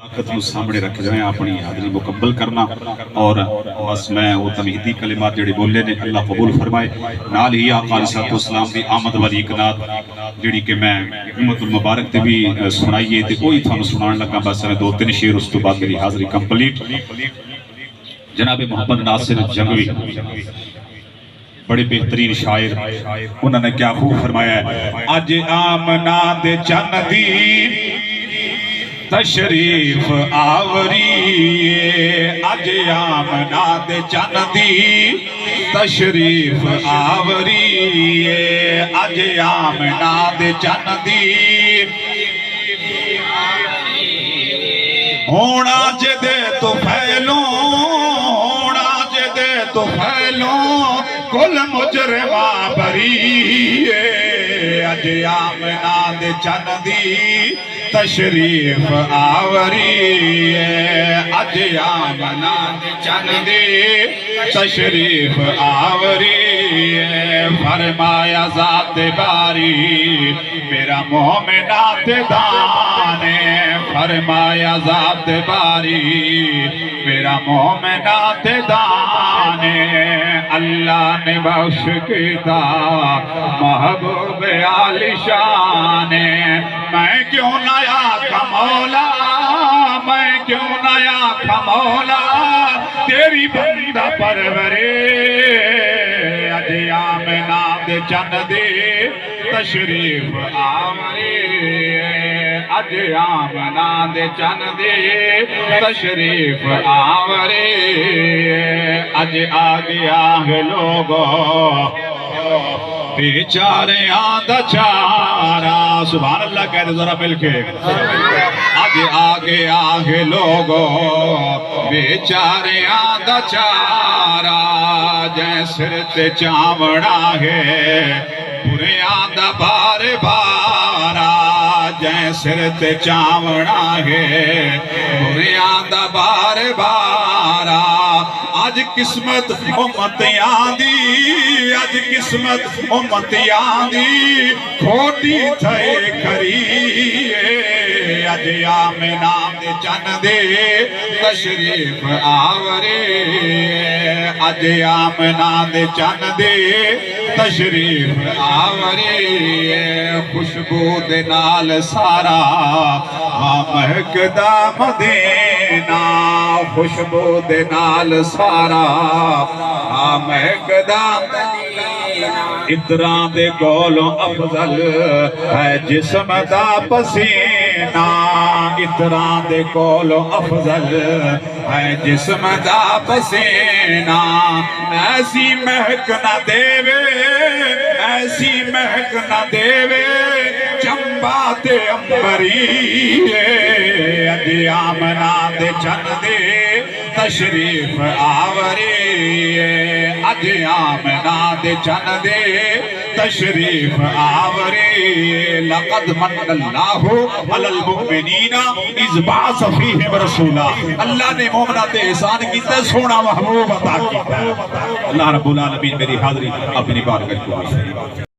کو سامنے رکھ جائیں اپنی حاضری مکمل کرنا اور بس میں وہ تمہیدی کلمات جڑے بولے نے اللہ قبول فرمائے نال ہی آقا علیہ الصلوۃ والسلام دی آمد والی ایک نعت جڑی کہ میں امت المبارک تے بھی سنائیے تے کوئی تھانوں سنان لگا بس میں 2-3 شعر اس تو بعد میری حاضری کمپلیٹ جناب محمد ناصر جنگوی بڑے بہترین شاعر انہوں نے کیا خوب فرمایا ہے اج آمنا دے چن دی تشریف آوری اج آمنا دے چن دی تشریف آوری اج آمنا دے چن دی ہونا جدے تو پھیلوں ہونا جدے تو پھیلوں کل مجرمہ بری اج آمنا دے چن دی تشریف آوری اج آمنا دے چن دی تشریف آوری فرمایا ذات باری میرا مومنات دانے فرمایا ذات باری میرا مومنات دانے اللہ نے بخش کیتا محبوب عالی شان میں کیوں نیا کمولا میں کیوں نیا کمولا تیری بندہ پرورے اج آمنا دے چن دے تشریف آوری اج آمنا دے چن دے تشریف آوری اج آگے آگے لوگو بیچارے آدھا چارا سبحان اللہ کہتے ذرا مل کے آگے آگے آگے لوگو بیچارے آدھا چارا جیسے تے چامڑا ہے پورے آدھا بار بارا جیسے تے چامڑا ہے پورے آدھا بار بارا آج قسمت امتیاں دی آج قسمت امتیاں دی کھوٹی تھے کری اج آمنا دے چن دے تشریف آوری اج آمنا دے چن دے تشریف آوری خوشبو دے نال سارا مہکدا مدینہ خوشبو دے نال سارا مہکدا ادران دے کولوں افضل ہے جسم دا پسینہ ادران دے کولوں افضل ہے جسم دا پسینہ ایسی مہک نہ دیوے ایسی مہک نہ دیوے چمبا تے امبری اج آمنا دے چن دے تشریف آوری اج آمنا دے چن دے تشریف آوری لقد من اللہ علی المؤمنین اذ بعث فیہم رسولا اللہ نے مومنات احسان کیتا سونا محبوب عطا کیتا اللہ رب العالمین میری حاضری اپنی بارگاہ میں